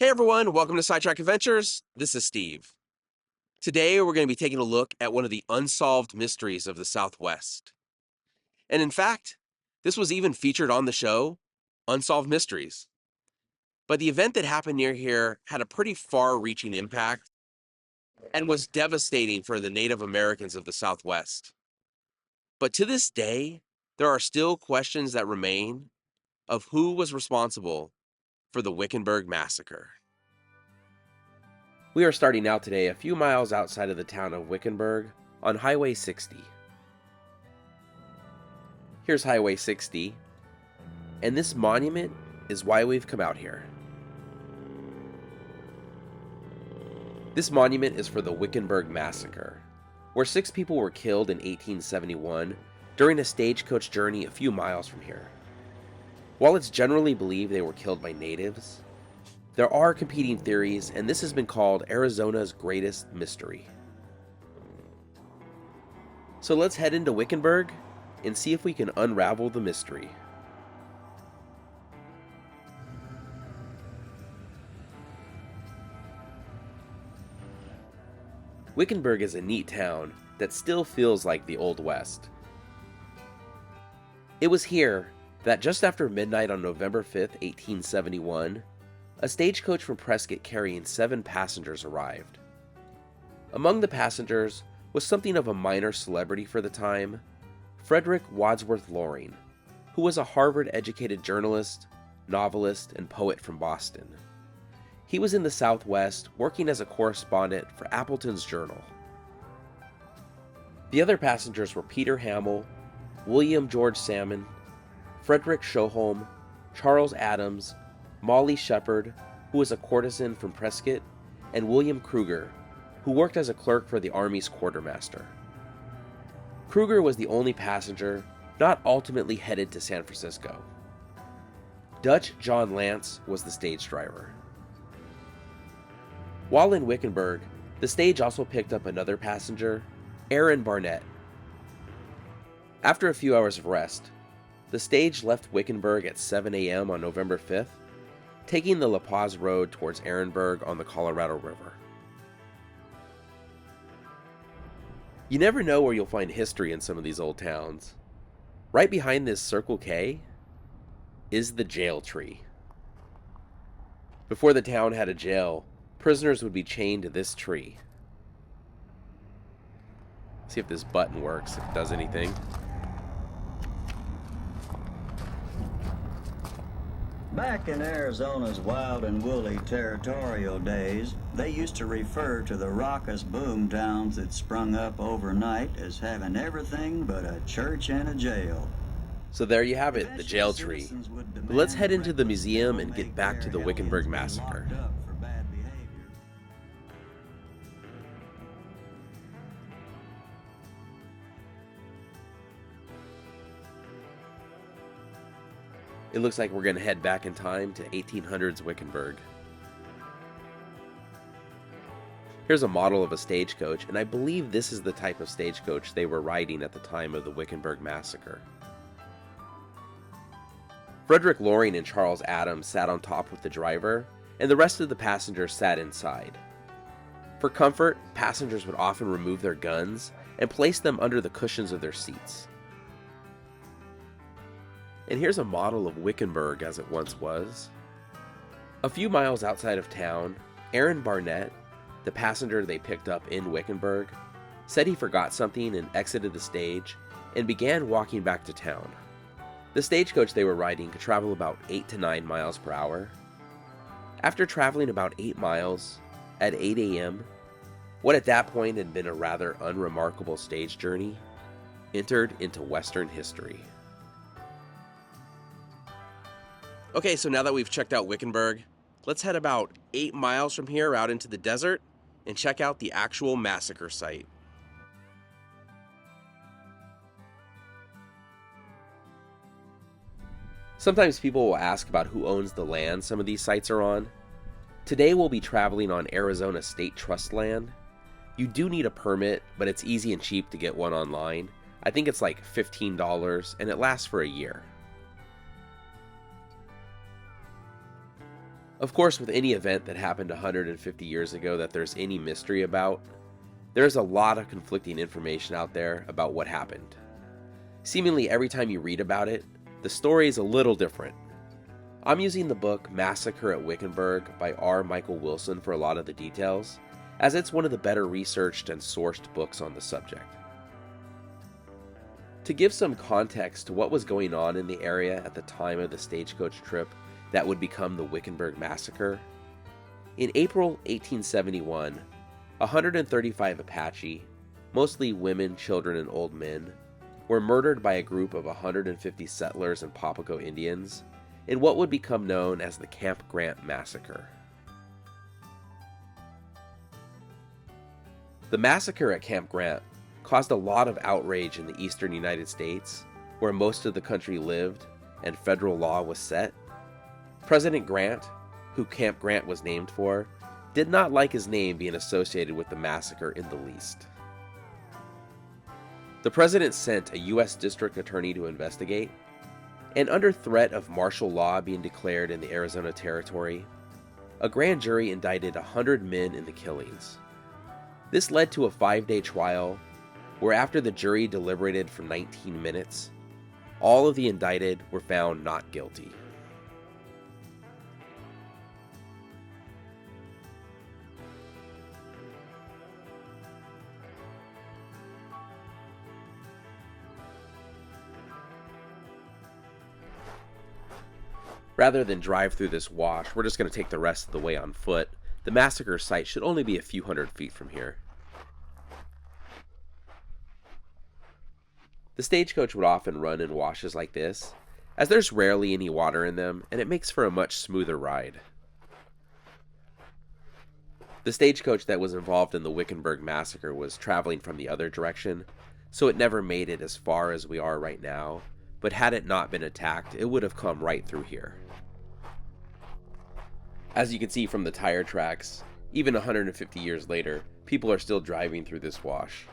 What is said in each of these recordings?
Hey everyone, welcome to Sidetrack Adventures. This is Steve. Today we're going to be taking a look at one of the unsolved mysteries of the Southwest. And in fact, this was even featured on the show, Unsolved Mysteries. But the event that happened near here had a pretty far-reaching impact and was devastating for the Native Americans of the Southwest. But to this day, there are still questions that remain of who was responsible for the Wickenburg Massacre. We are starting out today a few miles outside of the town of Wickenburg on Highway 60. Here's Highway 60, and this monument is why we've come out here. This monument is for the Wickenburg Massacre, where 6 people were killed in 1871 during a stagecoach journey a few miles from here. While it's generally believed they were killed by natives, there are competing theories, and this has been called Arizona's greatest mystery. So let's head into Wickenburg and see if we can unravel the mystery. Wickenburg is a neat town that still feels like the Old West. It was here that just after midnight on November 5th, 1871, a stagecoach from Prescott carrying 7 passengers arrived. Among the passengers was something of a minor celebrity for the time, Frederick Wadsworth Loring, who was a Harvard-educated journalist, novelist, and poet from Boston. He was in the Southwest working as a correspondent for Appleton's Journal. The other passengers were Peter Hamill, William George Salmon, Frederick Schoholm, Charles Adams, Molly Shepard, who was a courtesan from Prescott, and William Kruger, who worked as a clerk for the Army's quartermaster. Kruger was the only passenger not ultimately headed to San Francisco. Dutch John Lance was the stage driver. While in Wickenburg, the stage also picked up another passenger, Aaron Barnett. After a few hours of rest, the stage left Wickenburg at 7 a.m. on November 5th, taking the La Paz Road towards Ehrenberg on the Colorado River. You never know where you'll find history in some of these old towns. Right behind this Circle K is the jail tree. Before the town had a jail, prisoners would be chained to this tree. See if this button works, if it does anything. Back in Arizona's wild and woolly territorial days, they used to refer to the raucous boom towns that sprung up overnight as having everything but a church and a jail. So there you have it, the jail tree. But let's head into the museum and get back to the Wickenburg Massacre. It looks like we're going to head back in time to 1800s Wickenburg. Here's a model of a stagecoach, and I believe this is the type of stagecoach they were riding at the time of the Wickenburg Massacre. Frederick Loring and Charles Adams sat on top with the driver, and the rest of the passengers sat inside. For comfort, passengers would often remove their guns and place them under the cushions of their seats. And here's a model of Wickenburg as it once was. A few miles outside of town, Aaron Barnett, the passenger they picked up in Wickenburg, said he forgot something and exited the stage and began walking back to town. The stagecoach they were riding could travel about 8 to 9 miles per hour. After traveling about 8 miles, at 8 a.m., what at that point had been a rather unremarkable stage journey, entered into Western history. Okay, so now that we've checked out Wickenburg, let's head about 8 miles from here out into the desert and check out the actual massacre site. Sometimes people will ask about who owns the land some of these sites are on. Today we'll be traveling on Arizona State Trust land. You do need a permit, but it's easy and cheap to get one online. I think it's like $15 and it lasts for a year. Of course, with any event that happened 150 years ago that there's any mystery about, there's a lot of conflicting information out there about what happened. Seemingly every time you read about it, the story is a little different. I'm using the book Massacre at Wickenburg by R. Michael Wilson for a lot of the details, as it's one of the better researched and sourced books on the subject. To give some context to what was going on in the area at the time of the stagecoach trip that would become the Wickenburg Massacre, in April 1871, 135 Apache, mostly women, children, and old men, were murdered by a group of 150 settlers and Papago Indians in what would become known as the Camp Grant Massacre. The massacre at Camp Grant caused a lot of outrage in the eastern United States, where most of the country lived and federal law was set. President Grant, who Camp Grant was named for, did not like his name being associated with the massacre in the least. The president sent a U.S. district attorney to investigate, and under threat of martial law being declared in the Arizona Territory, a grand jury indicted 100 men in the killings. This led to a 5-day trial where, after the jury deliberated for 19 minutes, all of the indicted were found not guilty. Rather than drive through this wash, we're just going to take the rest of the way on foot. The massacre site should only be a few hundred feet from here. The stagecoach would often run in washes like this, as there's rarely any water in them, and it makes for a much smoother ride. The stagecoach that was involved in the Wickenburg Massacre was traveling from the other direction, so it never made it as far as we are right now, but had it not been attacked, it would have come right through here. As you can see from the tire tracks, even 150 years later, people are still driving through this wash.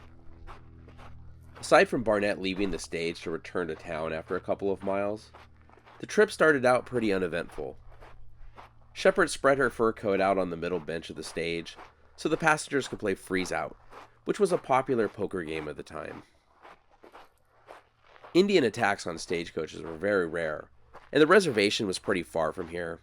Aside from Barnett leaving the stage to return to town after a couple of miles, the trip started out pretty uneventful. Shepard spread her fur coat out on the middle bench of the stage so the passengers could play Freeze Out, which was a popular poker game at the time. Indian attacks on stagecoaches were very rare, and the reservation was pretty far from here,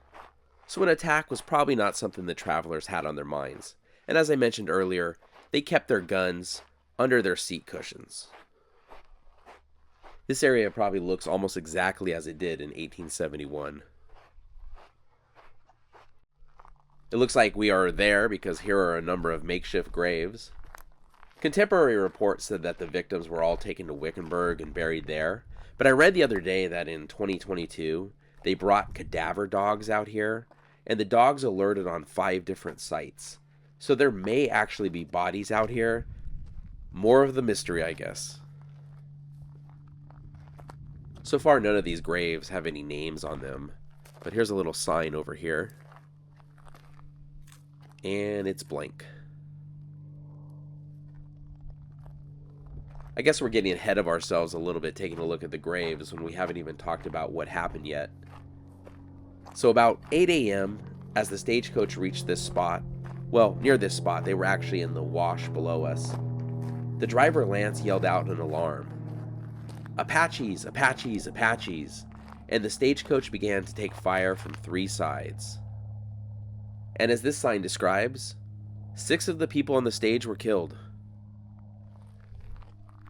so an attack was probably not something the travelers had on their minds, and as I mentioned earlier, they kept their guns under their seat cushions. This area probably looks almost exactly as it did in 1871. It looks like we are there because here are a number of makeshift graves. Contemporary reports said that the victims were all taken to Wickenburg and buried there, but I read the other day that in 2022, they brought cadaver dogs out here, and the dogs alerted on 5 different sites. So there may actually be bodies out here. More of the mystery, I guess. So far, none of these graves have any names on them, but here's a little sign over here, and it's blank. I guess we're getting ahead of ourselves a little bit taking a look at the graves when we haven't even talked about what happened yet. So about 8 a.m., as the stagecoach reached this spot, well, near this spot, they were actually in the wash below us, the driver Lance yelled out an alarm. Apaches, Apaches, Apaches, and the stagecoach began to take fire from 3 sides. And as this sign describes, 6 of the people on the stage were killed.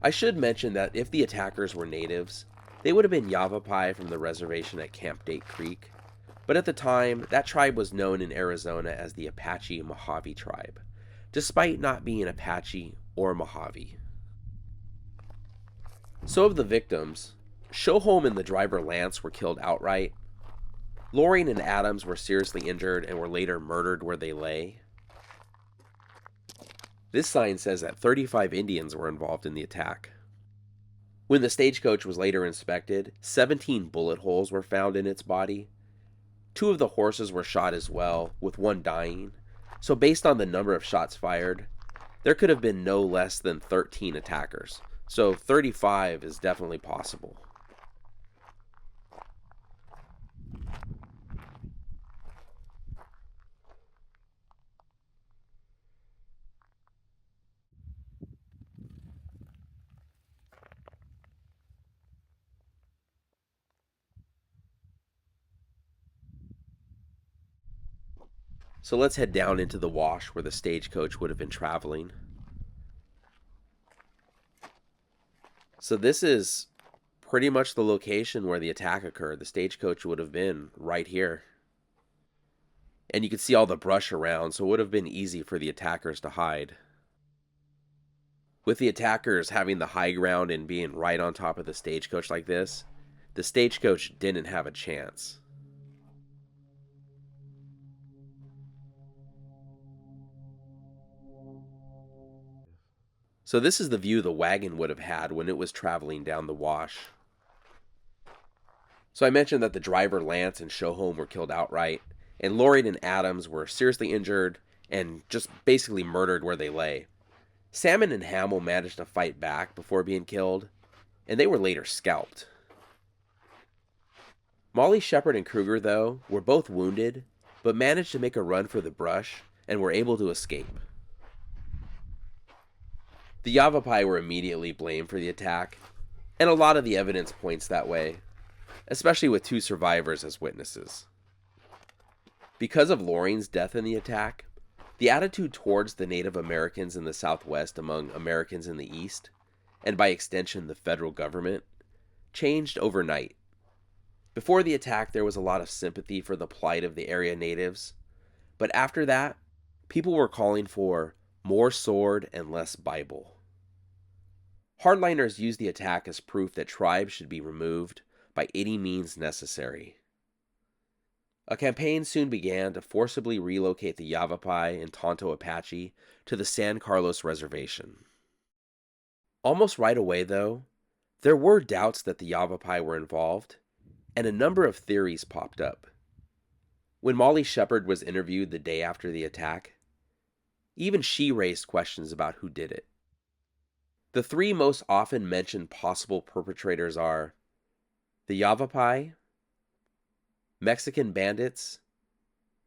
I should mention that if the attackers were natives, they would have been Yavapai from the reservation at Camp Date Creek, but at the time, that tribe was known in Arizona as the Apache Mojave tribe, despite not being Apache or Mojave. So of the victims, Shoholm and the driver Lance were killed outright. Loring and Adams were seriously injured and were later murdered where they lay. This sign says that 35 Indians were involved in the attack. When the stagecoach was later inspected, 17 bullet holes were found in its body. 2 of the horses were shot as well, with 1 dying. So based on the number of shots fired, there could have been no less than 13 attackers. So 35 is definitely possible. So let's head down into the wash where the stagecoach would have been traveling. So this is pretty much the location where the attack occurred. The stagecoach would have been right here. And you could see all the brush around, so it would have been easy for the attackers to hide. With the attackers having the high ground and being right on top of the stagecoach like this, the stagecoach didn't have a chance. So this is the view the wagon would have had when it was traveling down the wash. So I mentioned that the driver Lance and Shohome were killed outright, and Lloyd and Adams were seriously injured and just basically murdered where they lay. Salmon and Hamill managed to fight back before being killed, and they were later scalped. Molly Shepard and Kruger, though, were both wounded, but managed to make a run for the brush and were able to escape. The Yavapai were immediately blamed for the attack, and a lot of the evidence points that way, especially with 2 survivors as witnesses. Because of Loring's death in the attack, the attitude towards the Native Americans in the Southwest among Americans in the East, and by extension the federal government, changed overnight. Before the attack, there was a lot of sympathy for the plight of the area natives, but after that, people were calling for more sword and less Bible. Hardliners used the attack as proof that tribes should be removed by any means necessary. A campaign soon began to forcibly relocate the Yavapai and Tonto Apache to the San Carlos Reservation. Almost right away, though, there were doubts that the Yavapai were involved, and a number of theories popped up. When Molly Shepard was interviewed the day after the attack, even she raised questions about who did it. The 3 most often mentioned possible perpetrators are the Yavapai, Mexican bandits,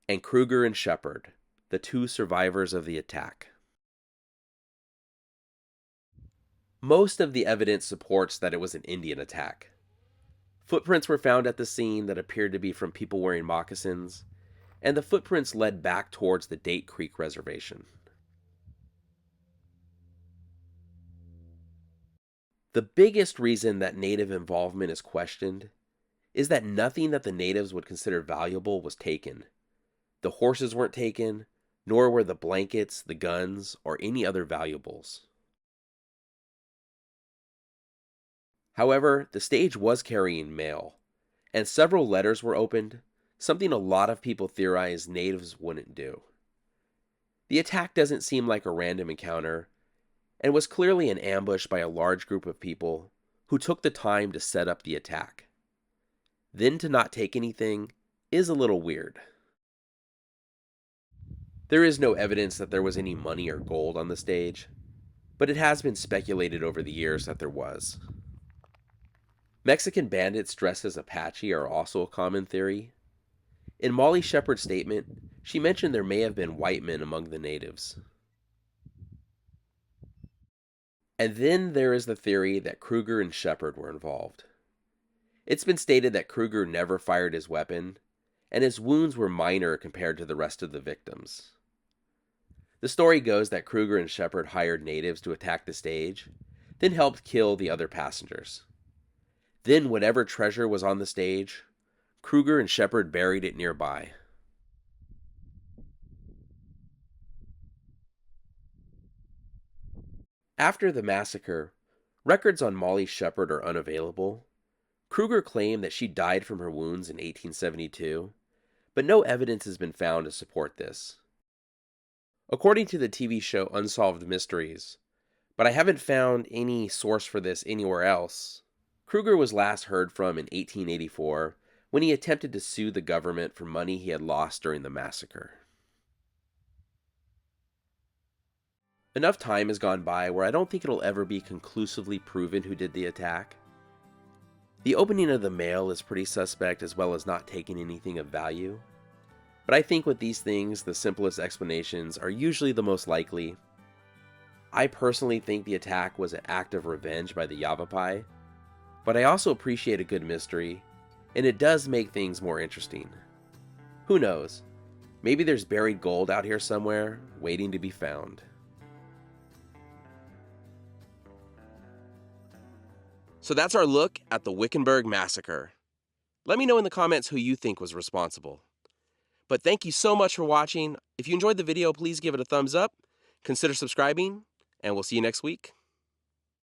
and Kruger and Shepard, the 2 survivors of the attack. Most of the evidence supports that it was an Indian attack. Footprints were found at the scene that appeared to be from people wearing moccasins, and the footprints led back towards the Date Creek Reservation. The biggest reason that Native involvement is questioned is that nothing that the natives would consider valuable was taken. The horses weren't taken, nor were the blankets, the guns, or any other valuables. However, the stage was carrying mail, and several letters were opened, something a lot of people theorize natives wouldn't do. The attack doesn't seem like a random encounter, and was clearly an ambush by a large group of people who took the time to set up the attack. Then to not take anything is a little weird. There is no evidence that there was any money or gold on the stage, but it has been speculated over the years that there was. Mexican bandits dressed as Apache are also a common theory. In Molly Shepard's statement, she mentioned there may have been white men among the natives. And then there is the theory that Kruger and Shepard were involved. It's been stated that Kruger never fired his weapon, and his wounds were minor compared to the rest of the victims. The story goes that Kruger and Shepard hired natives to attack the stage, then helped kill the other passengers. Then whatever treasure was on the stage, Kruger and Shepard buried it nearby. After the massacre, records on Molly Shepard are unavailable. Kruger claimed that she died from her wounds in 1872, but no evidence has been found to support this. According to the TV show Unsolved Mysteries, but I haven't found any source for this anywhere else, Kruger was last heard from in 1884 when he attempted to sue the government for money he had lost during the massacre. Enough time has gone by where I don't think it'll ever be conclusively proven who did the attack. The opening of the mail is pretty suspect, as well as not taking anything of value. But I think with these things, the simplest explanations are usually the most likely. I personally think the attack was an act of revenge by the Yavapai, but I also appreciate a good mystery, and it does make things more interesting. Who knows? Maybe there's buried gold out here somewhere, waiting to be found. So that's our look at the Wickenburg Massacre. Let me know in the comments who you think was responsible. But thank you so much for watching. If you enjoyed the video, please give it a thumbs up, consider subscribing, and we'll see you next week.